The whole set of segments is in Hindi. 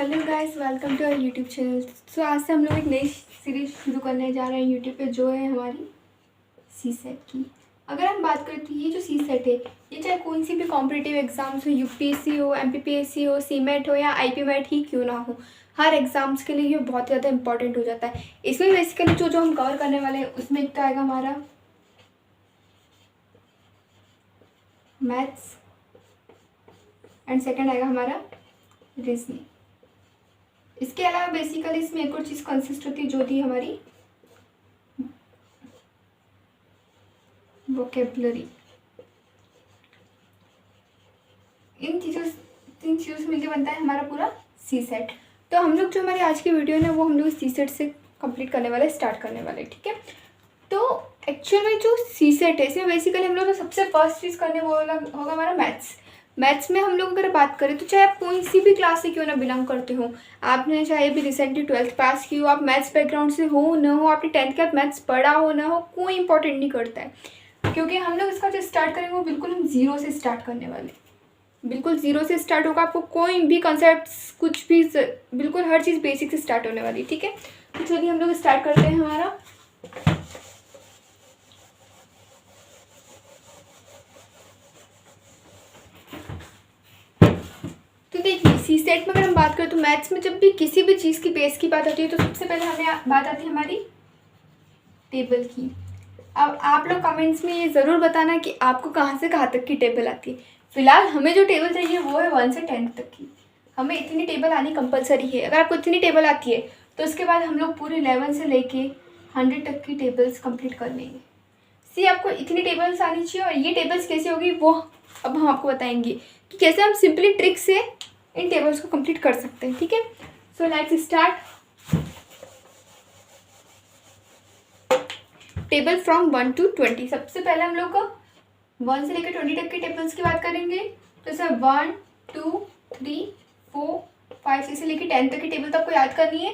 Hello guys, welcome to our YouTube channel. So आज से हम लोग एक नई सीरीज शुरू करने जा रहे हैं यूट्यूब पे, जो है हमारी सी सेट की। अगर हम बात करें तो ये जो सी सेट है, ये चाहे कोई सी भी कॉम्पिटिटिव एग्जाम्स हो, यूपीएससी हो, एमपीपीएससी हो, सीमेट हो या आईपीमेट ही क्यों ना हो, हर एग्ज़ाम्स के लिए ये बहुत ज़्यादा इंपॉर्टेंट हो जाता है। इसमें बेसिकली जो जो हम कवर करने वाले हैं उसमें एक तो आएगा हमारा मैथ्स एंड सेकेंड आएगा हमारा रीजनिंग। इसके अलावा बेसिकली इसमें एक और चीज़ कंसिस्ट होती है जो थी हमारी वोकेबलरी। इन चीज़ों से मिलकर बनता है हमारा पूरा सी सेट। तो हम लोग जो हमारी आज की वीडियो है ना, वो हम लोग सी सेट से कंप्लीट करने वाले, स्टार्ट करने वाले, ठीक है। तो एक्चुअल में जो सी सेट है, इसमें बेसिकली हम लोग को सबसे फर्स्ट चीज़ करने वाला होगा हमारा मैथ्स में हम लोग अगर बात करें तो चाहे आप कोई सी भी क्लास से क्यों ना बिलोंग करते हो, आपने चाहे भी रिसेंटली 12th पास की हो, आप मैथ्स बैकग्राउंड से हो ना हो, आपने 10th का मैथ्स पढ़ा हो ना हो, कोई इंपॉर्टेंट नहीं करता है। क्योंकि हम लोग इसका जो स्टार्ट करेंगे वो बिल्कुल हम ज़ीरो से स्टार्ट करने वाले, बिल्कुल ज़ीरो से स्टार्ट होगा। आपको कोई भी कॉन्सेप्ट, कुछ भी, बिल्कुल हर चीज़ बेसिक से स्टार्ट होने वाली, ठीक है। तो चलिए हम लोग स्टार्ट करते हैं हमारा देखिए सी सेट में अगर हम बात करें तो मैथ्स में जब भी किसी भी चीज़ की बेस की बात आती है तो सबसे पहले हमें बात आती है हमारी टेबल की। अब आप लोग कमेंट्स में ये ज़रूर बताना कि आपको कहाँ से कहाँ तक की टेबल आती है। फिलहाल हमें जो टेबल चाहिए वो है 1 से 10 तक की। हमें इतनी टेबल आनी कंपलसरी है। अगर आपको इतनी टेबल आती है तो उसके बाद हम लोग पूरे 11 से लेके 100 तक की टेबल्स कंप्लीट कर लेंगे। सी आपको इतनी टेबल्स आनी चाहिए, और ये टेबल्स कैसे होगी वो अब हम आपको बताएंगे कि कैसे हम सिंपली ट्रिक से इन टेबल्स को कंप्लीट कर सकते हैं, ठीक है। So let's start. Table from 1 to 20। सबसे पहले हम लोग 1 से लेकर 20 तक की टेबल्स की बात करेंगे। तो सर 1 2 3 4 5 6 से लेकर 10 तक की टेबल तो आपको याद करनी है,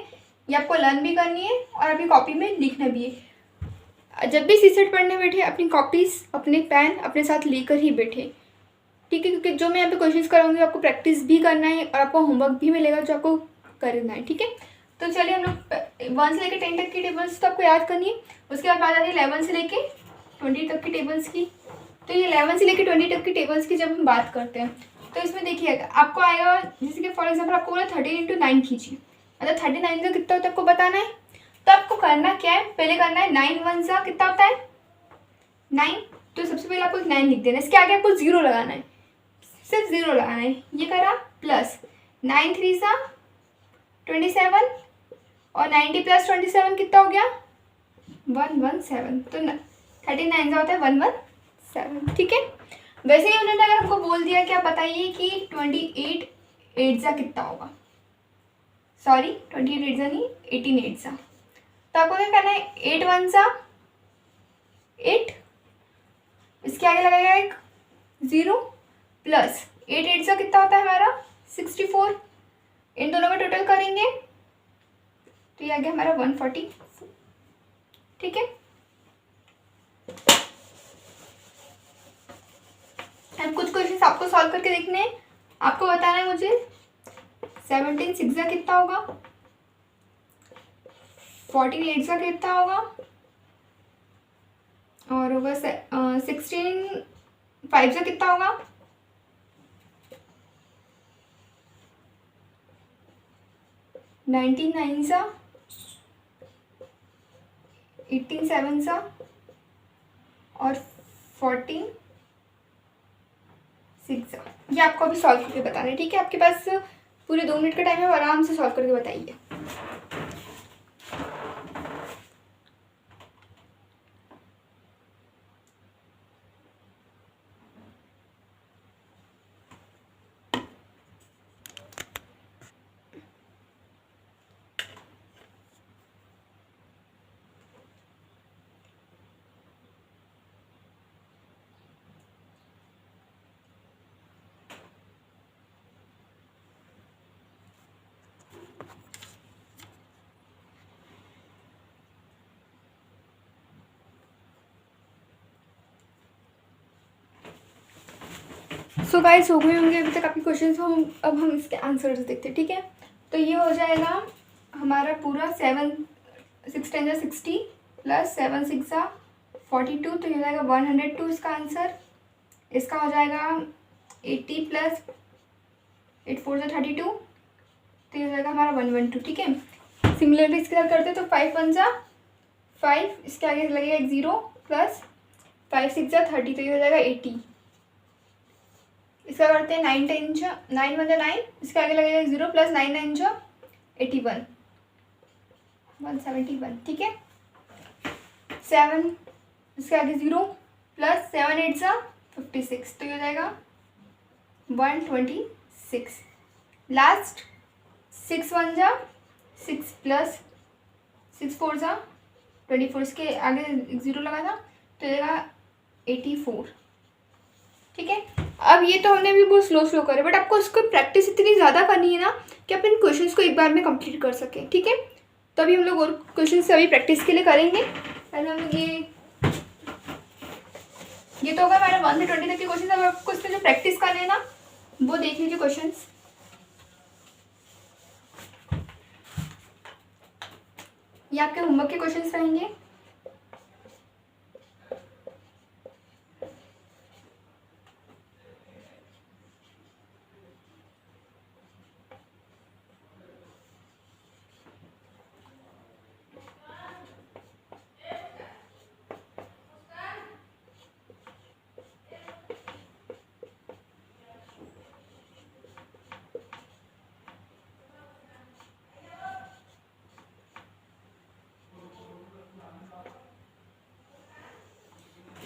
ये आपको लर्न भी करनी है और अपनी कॉपी में लिखना भी है। जब भी सी सेट पढ़ने बैठे अपनी कॉपीज़, अपने पेन अपने साथ लेकर ही बैठे, ठीक है। क्योंकि जो मैं यहाँ पे कोशिश कराऊंगी आपको प्रैक्टिस भी करना है और आपको होमवर्क भी मिलेगा जो आपको करना है, ठीक है। तो चलिए हम लोग 1 से लेकर 10 तक की टेबल्स तो आपको याद करनी है। उसके बाद बात आती है 11 से लेके 20 तक की टेबल्स की। तो ये 11 से लेकर 20 तक की टेबल्स की जब हम बात करते हैं तो इसमें देखिए आपको आएगा, जैसे कि फॉर एग्जाम्पल आपको बोला 13 × 9 कीजिए, मतलब 39 का कितना होता है आपको बताना है। तो आपको करना क्या है, पहले करना है 9 1 सा कितना होता है 9। तो सबसे पहले आपको 9 लिख देना है, इसके आगे आपको 0 लगाना है, सिर्फ 0 लगाना है। ये करा प्लस 9 3 सा 27 और 90 + 27 कितना हो गया 117। तो 39 का होता है 117, ठीक है। वैसे ही उन्होंने अगर हमको बोल दिया कि आप बताइए कि 28 8 सा कितना होगा, सॉरी 28 8 सा नहीं 18 8 सा, तो आपको क्या करना है 8 1 सा 8, इसके आगे लगाएगा एक 0 प्लस 8 8 सा कितना होता है हमारा 64। इन दोनों में टोटल करेंगे तो ये आ गया हमारा 140, ठीक है। अब कुछ क्वेश्चंस आपको सॉल्व करके देखने हैं, आपको बताना है मुझे 17 6 सा कितना होगा, 14 8 सा कितना होगा, और होगा 16 5 सा कितना होगा, 19 9 सा, 18 7 सा, और 14 6 सा। ये आपको अभी सॉल्व करके बताना है, ठीक है। आपके पास पूरे 2 मिनट का टाइम है, आराम से सॉल्व करके बताइए। सो गाइस हो गए होंगे अभी तक आपके क्वेश्चन, अब हम इसके आंसर्स देखते हैं, ठीक है। तो ये हो जाएगा हमारा पूरा 7 6 10 60 प्लस 7 6 42, तो ये हो जाएगा 102 इसका आंसर। इसका हो जाएगा 80 प्लस 8 4 32, तो ये हो जाएगा हमारा 112। ठीक है, सिमिलरली इसके साथ करते हैं तो 5 1 5, इसके आगे लगेगा एक 0 प्लस 5 6 30, तो ये हो जाएगा 80। इसका करते हैं 9 10 9 1 9, इसके आगे लगेगा 0 प्लस 9 9 81 171। ठीक है, 7 इसके आगे 0 प्लस 7 8 56, तो ये हो जाएगा 126। लास्ट 6 1 6 प्लस 6 4 24, इसके आगे 0 लगा था तो ये जाएगा 84। ठीक है, अब ये तो हमने भी बहुत स्लो करे, बट आपको उसको प्रैक्टिस इतनी ज़्यादा करनी है ना कि आप इन क्वेश्चंस को एक बार में कंप्लीट कर सकें। ठीक है, तो अभी हम लोग और क्वेश्चन अभी प्रैक्टिस के लिए करेंगे। पहले हम लोग ये तो होगा हमारा 1 से 20 तक के क्वेश्चन। अब आपको इसमें जो प्रैक्टिस करने हैं ना वो देख लीजिए क्वेश्चन। ये आपके होमवर्क के क्वेश्चन रहेंगे।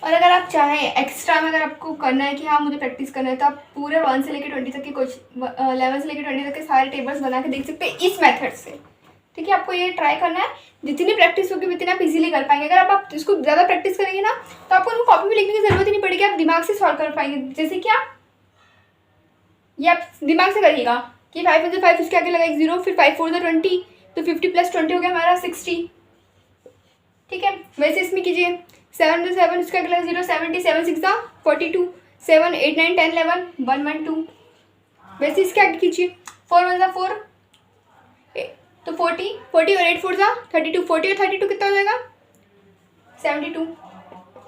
और अगर आप चाहें एक्स्ट्रा में अगर आपको करना है कि हाँ मुझे प्रैक्टिस करना है, तो आप पूरे 1 से लेकर 20 तक के कुछ 11 से लेकर 20 तक के सारे टेबल्स बना के देख सकते हैं इस मेथड से। ठीक है, आपको ये ट्राई करना है, जितनी प्रैक्टिस होगी उतनी आप इजीली कर पाएंगे। अगर आप इसको ज़्यादा प्रैक्टिस करेंगे ना तो आपको उनको कॉपी में लिखने की जरूरत ही नहीं पड़ेगी, आप दिमाग से सॉल्व कर पाएंगे। जैसे क्या ये आप दिमाग से करिएगा कि 5 1 5, उसके आगे लगा एक 0, फिर 5 4 20, तो 50 प्लस 20 हो गया हमारा 60। ठीक है, वैसे इसमें कीजिए 7 7, उसके अगला 0 70 7 6 42 7 8 9 10 11 112। वैसे इसके आगे कीजिए 4 1 4, तो 40 40 और 8 4 32, 40 और 32 कितना हो जाएगा 72।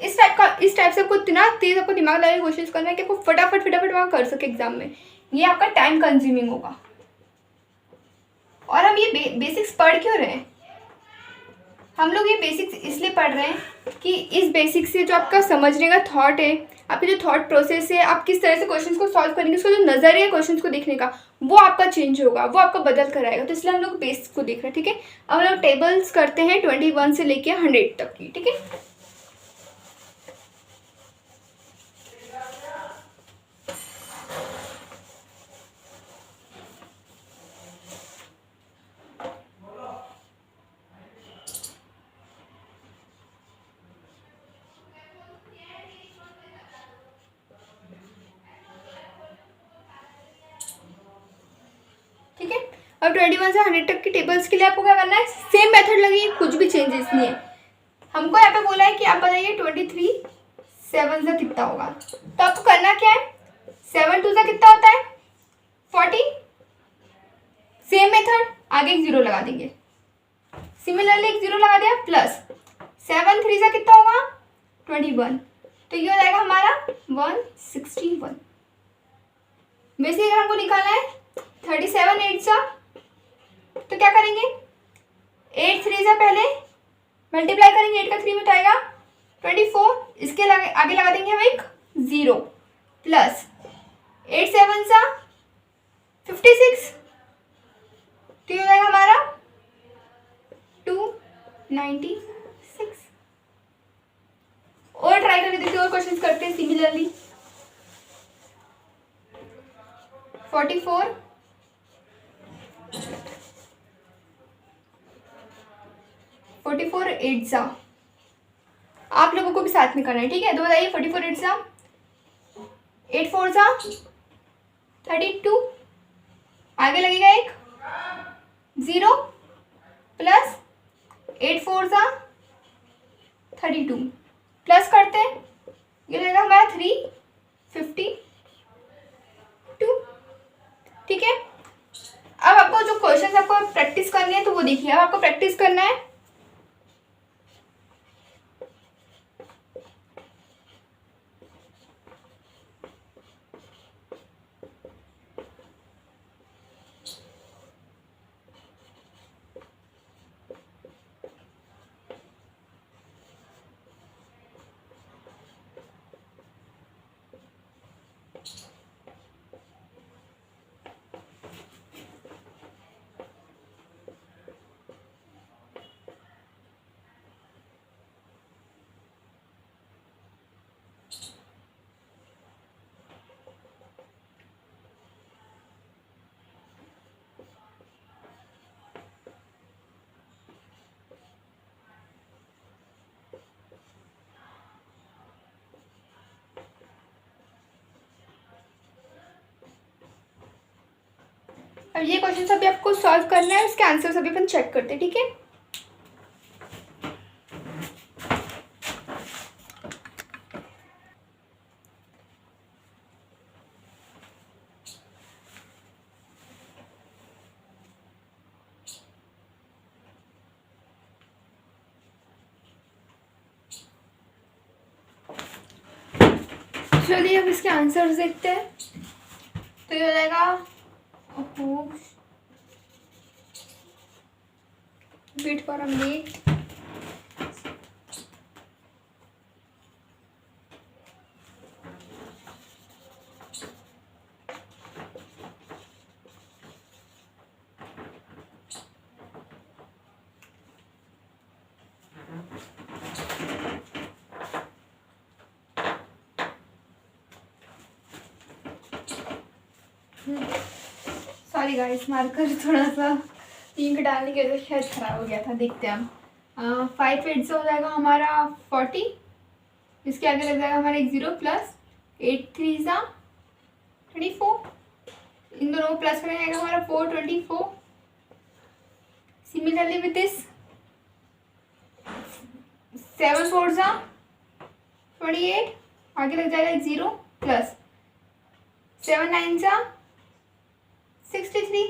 इस टाइप से आपको इतना तेज आपको दिमाग लगा के क्वेश्चंस करना है कि आपको फटाफट वहाँ कर सके एग्जाम में। ये आपका टाइम कंज्यूमिंग होगा। और हम ये बेसिक्स पढ़ क्यों रहे हैं? हम लोग ये बेसिक्स इसलिए पढ़ रहे हैं कि इस बेसिक से जो आपका समझने का थॉट है, आपकी जो थॉट प्रोसेस है, आप किस तरह से क्वेश्चंस को सॉल्व करेंगे, उसका जो नज़रिया है क्वेश्चंस को देखने का वो आपका चेंज होगा, वो आपका बदल कर आएगा। तो इसलिए हम लोग बेसिक्स को देख रहे हैं। ठीक है, अब हम लोग टेबल्स करते हैं 21 से लेके 100 तक की। ठीक है, अब 21 से 100 तक की टेबल्स के लिए आपको क्या करना है, सेम मेथड लगी, कुछ भी चेंजेस नहीं है। हमको यहाँ पे बोला है कि आप बताइए 23 7 से कितना होगा। तो आपको करना क्या है, 7 2 से कितना होता है 40, सेम मेथड, आगे एक 0 लगा देंगे। सिमिलरली एक 0 लगा दिया, प्लस 7 3 से कितना होगा 21, तो ये हो जाएगा हमारा 161। वैसे अगर हमको निकालना है 37 8 सा, तो क्या करेंगे 8 3 से पहले मल्टीप्लाई करेंगे, 8 का 3 में तो आएगा 24, इसके आगे लगा देंगे हम एक 0, प्लस 8 7 सा 56, तो ये हो जाएगा हमारा 296। और ट्राई करके देखिए, और क्वेश्चंस करते हैं सिमिलरली। 44 44 8 सा, आप लोगों को भी साथ में करना है। ठीक है, तो बताइए 44 8 सा 8 4 सा 32, आगे लगेगा एक 0, प्लस 8 4 सा 32, प्लस करते हैं, ये रहेगा हमारा 352। ठीक है, अब आपको जो क्वेश्चन आपको प्रैक्टिस करनी है तो वो देखिए, अब आपको प्रैक्टिस करना है। अब ये क्वेश्चन अभी आपको सॉल्व करना है, उसके आंसर्स अभी अपन चेक करते हैं, ठीक है। चलिए अब इसके आंसर्स देखते हैं। तो ये हो जाएगा, wait for a minute. Sorry guys, marker थोड़ा सा इंक डालने की वजह से शायद खराब हो गया था। देखते हैं हम। 5 8 से हो जाएगा हमारा 40, इसके आगे लग जाएगा हमारा एक 0 प्लस 8 3 सा 24, इन दोनों को प्लस करने जाएगा हमारा 4 24। सिमिलरली विथ दिस 7 4 सा 28, आगे लग जाएगा एक 0 प्लस 7 9 सा 63,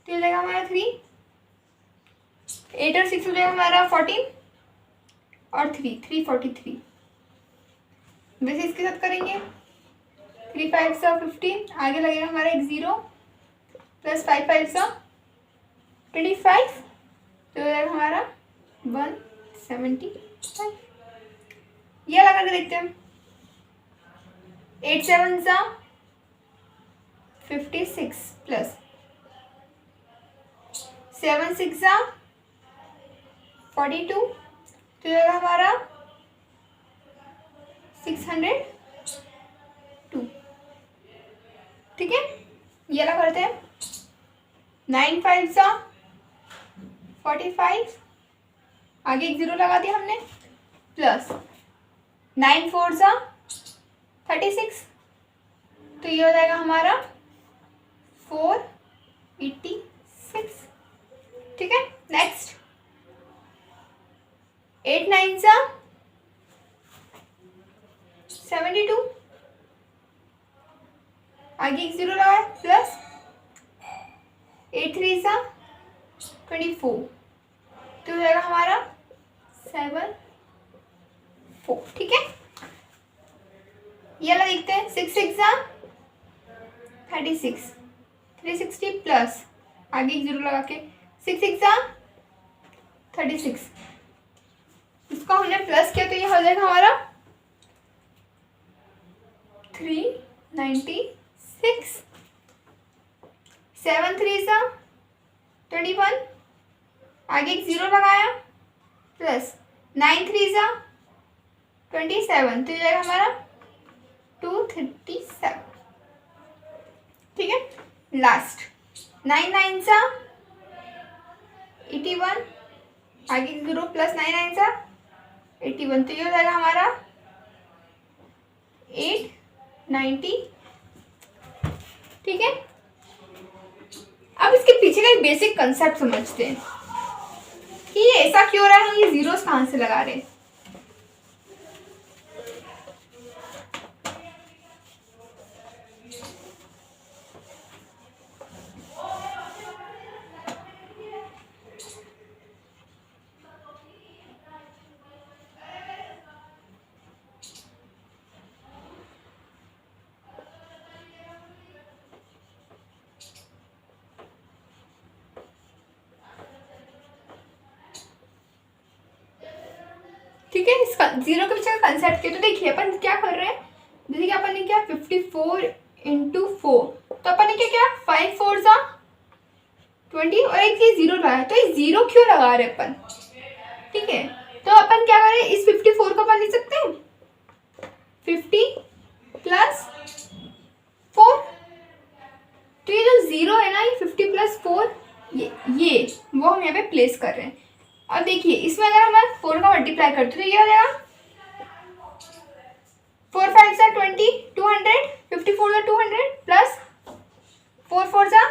तो ये लगेगा हमारा 3, 8 और 6 हो जाएगा हमारा 14 और 343। वैसे इसके साथ करेंगे 3 5 सा 15, आगे लगेगा हमारा एक 0 प्लस 5 5 सा 25, तो ये लगेगा हमारा 175। ये लगा के देखते हैं। 8 7 सा 56 प्लस 7 6 सा 42, तो ये हमारा 602। ठीक है, ये लगा करते हैं। 9 5 सा 45, आगे एक 0 लगा दिया हमने, प्लस 9 4 सा 36, तो ये हो जाएगा हमारा 486। ठीक है, नेक्स्ट 8 9 सा 72, आगे एक 0 लगा प्लस 8 3 सा 24, तो हो जाएगा हमारा 7 4। ठीक है, ये वाला देखते हैं। 6 6 सा 36, 360 प्लस आगे एक 0 लगा के 6 6 सा 36, इसको हमने प्लस किया तो ये हो जाएगा हमारा 396। 7 3 सा 21, आगे एक 0 लगाया प्लस 9 3 सा 27, तो ये जाएगा हमारा 237। ठीक है, लास्ट 9 9 सा 81, आगे 0 प्लस 9 9 सा 81, तो ये हो जाएगा हमारा 890। ठीक है, अब इसके पीछे का एक बेसिक कंसेप्ट समझते हैं कि ये ऐसा क्यों हो रहा है, हम ये जीरोस कहाँ से लगा रहे हैं। ठीक है, इस जीरो के पीछे का कंसेप्ट क्या। तो देखिए अपन क्या कर रहे हैं, जैसे कि अपन ने क्या 54 इंटू 4, तो अपन ने क्या किया 5 4 सा 20 और एक ये जीरो लगाया। तो ये जीरो क्यों लगा रहे अपन, ठीक है। तो अपन क्या करें, इस 54 को अपन लिख सकते हैं 50 प्लस 4। तो ये जो जीरो है ना, ये 50 प्लस 4 ये वो हम यहाँ पे प्लेस कर रहे हैं। अब देखिए इसमें अगर हम 4 का मल्टीप्लाई करते तो ये हो जाएगा 4 5 सा 20 200 54 सा 200 प्लस 4 4 सा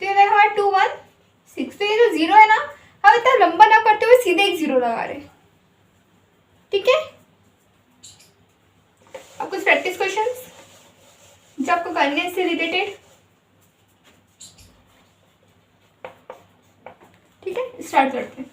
तो ये देखा हमारा 216। तो ये जो जीरो है ना, हम इतना लंबा ना करते हुए सीधे एक जीरो लगा रहे, ठीक है। अब कुछ प्रैक्टिस क्वेश्चंस जो आपको करने हैं इससे रिलेटेड, ठीक है। स्टार्ट करते हैं।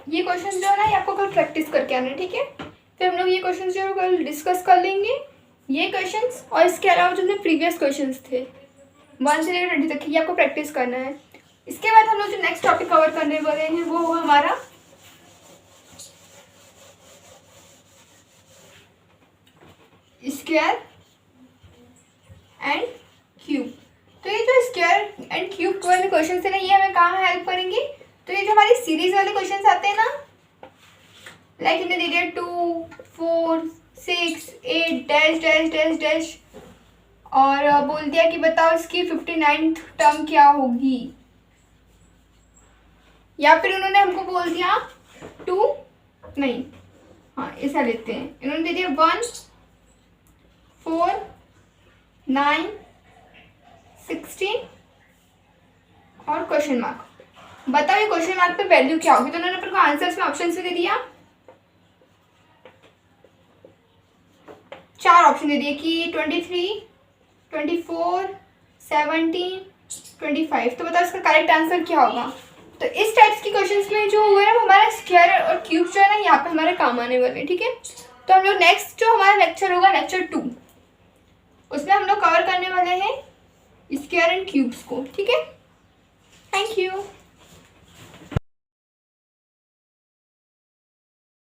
ये क्वेश्चन जो है ना, ये आपको कल प्रैक्टिस करके आना है, ठीक है। फिर हम लोग ये क्वेश्चन जो है कल डिस्कस कर लेंगे, ये क्वेश्चंस और इसके अलावा जो अपने प्रीवियस क्वेश्चंस थे 1 से लेकर 20 तक, ये आपको प्रैक्टिस करना है। इसके बाद हम लोग जो नेक्स्ट टॉपिक कवर करने वाले हैं वो होगा हमारा स्क्वायर एंड क्यूब। तो ये जो स्क्वायर एंड क्यूब वाले क्वेश्चन है ना, ये हमें कहाँ हेल्प करेंगे। तो ये जो हमारी सीरीज वाले क्वेश्चंस आते हैं ना, लाइक इन्हें दे दिया 2 4 6 8 डैश डैश डैश डैश और बोल दिया कि बताओ इसकी 59th टर्म क्या होगी, या फिर उन्होंने हमको बोल दिया 2 नहीं, हाँ ऐसा लेते हैं, इन्होंने दे दिया 1 4 9 16 और क्वेश्चन मार्क। बताओ ये क्वेश्चन मार्क पे वैल्यू क्या होगी। तो उन्होंने अपने को आंसर्स में ऑप्शन से दे दिया, 4 ऑप्शन दे दिए कि 23 24 17 25। तो बताओ इसका करेक्ट आंसर क्या होगा। तो इस टाइप्स की क्वेश्चंस में जो हुआ है हमारा स्क्वायर और क्यूब जो है ना, यहाँ पे हमारे काम आने वाले हैं, ठीक है। तो हम लोग नेक्स्ट जो हमारा लेक्चर होगा लेक्चर 2, उसमें हम लोग कवर करने वाले हैं स्क्वायर एंड क्यूब्स को, ठीक है। Thank you.